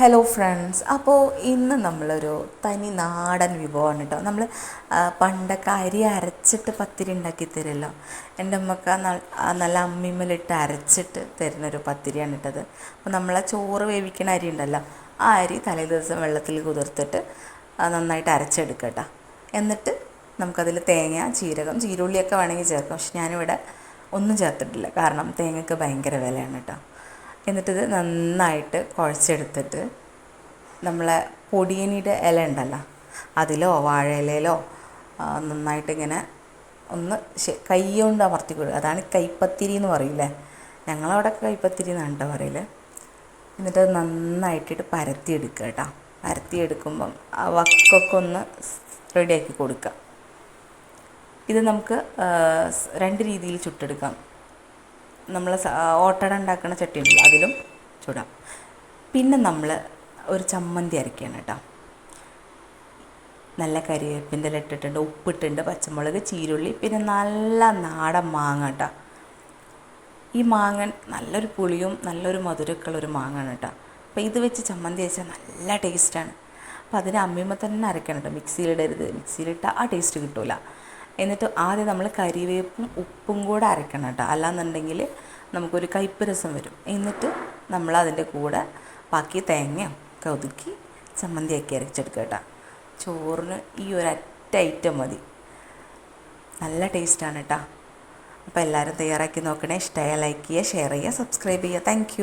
Hello friends, അപ്പോൾ ഇന്ന് നമ്മളൊരു തനി നാടൻ വിഭവമാണ് കേട്ടോ. നമ്മൾ പണ്ടൊക്കെ അരി അരച്ചിട്ട് പത്തിരി ഉണ്ടാക്കി തരുമല്ലോ. എൻ്റെ അമ്മക്ക് നല്ല അമ്മിമ്മലിട്ട് അരച്ചിട്ട് തരുന്നൊരു പത്തിരിയാണ് ഇട്ടത്. അപ്പോൾ നമ്മളെ ചോറ് വേവിക്കുന്ന അരി ഉണ്ടല്ലോ, ആ അരി തലേ ദിവസം വെള്ളത്തിൽ കുതിർത്തിട്ട് നന്നായിട്ട് അരച്ചെടുക്കുക കേട്ടോ. എന്നിട്ട് നമുക്കതിൽ തേങ്ങ, ജീരകം, ചീരുള്ളിയൊക്കെ വേണമെങ്കിൽ ചേർക്കാം. പക്ഷെ ഞാനിവിടെ ഒന്നും ചേർത്തിട്ടില്ല, കാരണം തേങ്ങയ്ക്ക് ഭയങ്കര വിലയാണ് കേട്ടോ. എന്നിട്ടിത് നന്നായിട്ട് കുഴച്ചെടുത്തിട്ട് നമ്മളെ പൊടിയനിയുടെ ഇല ഉണ്ടല്ലോ, അതിലോ വാഴയിലയിലോ നന്നായിട്ടിങ്ങനെ ഒന്ന് കൈ കൊണ്ട് അമർത്തി കൊടുക്കുക. അതാണ് കൈപ്പത്തിരി എന്ന് പറയില്ലേ, ഞങ്ങളവിടെ കൈപ്പത്തിരി എന്നാണ് കേട്ടോ പറയില്ലേ. എന്നിട്ട് നന്നായിട്ടിട്ട് പരത്തിയെടുക്കുക കേട്ടോ. പരത്തിയെടുക്കുമ്പം ആ വക്കൊക്കെ ഒന്ന് റെഡിയാക്കി കൊടുക്കുക. ഇത് നമുക്ക് രണ്ട് രീതിയിൽ ചുട്ടെടുക്കാം. നമ്മൾ ഓട്ടട ഉണ്ടാക്കുന്ന ചട്ടി ഉണ്ടല്ലോ, അതിലും ചുടാം. പിന്നെ നമ്മൾ ഒരു ചമ്മന്തി അരയ്ക്കുകയാണ് കേട്ടോ. നല്ല കരിവേപ്പിൻ്റെ ഇല ഇട്ടിട്ടുണ്ട്, ഉപ്പിട്ടുണ്ട്, പച്ചമുളക്, ചീരുള്ളി, പിന്നെ നല്ല നാടൻ മാങ്ങ കേട്ടോ. ഈ മാങ്ങ നല്ലൊരു പുളിയും നല്ലൊരു മധുരമൊക്കെ ഉള്ളൊരു മാങ്ങയാണ് കേട്ടോ. അപ്പോൾ ഇത് വെച്ച് ചമ്മന്തി വെച്ചാൽ നല്ല ടേസ്റ്റാണ്. അപ്പോൾ അതിന് അമ്മിമ്മ തന്നെ അരയ്ക്കണം കേട്ടോ, മിക്സിയിലിടരുത്. മിക്സിയിലിട്ടാൽ ആ ടേസ്റ്റ് കിട്ടില്ല. എന്നിട്ട് ആദ്യം നമ്മൾ കരിവേപ്പും ഉപ്പും കൂടെ അരയ്ക്കണം കേട്ടോ, അല്ലാന്നുണ്ടെങ്കിൽ നമുക്കൊരു കയ്പ്പ് രസം വരും. എന്നിട്ട് നമ്മൾ അതിൻ്റെ കൂടെ ബാക്കി തേങ്ങയും ഒക്കെ ഒതുക്കി ചമ്മന്തിയാക്കി അരച്ചെടുക്കുക കേട്ടോ. ചോറിന് ഈ ഒരൊറ്റ ഐറ്റം മതി, നല്ല ടേസ്റ്റാണ് കേട്ടോ. അപ്പോൾ എല്ലാവരും തയ്യാറാക്കി നോക്കണേ. ഇഷ്ടമായ ലൈക്ക് ചെയ്യുക, ഷെയർ ചെയ്യുക, സബ്സ്ക്രൈബ് ചെയ്യുക. താങ്ക്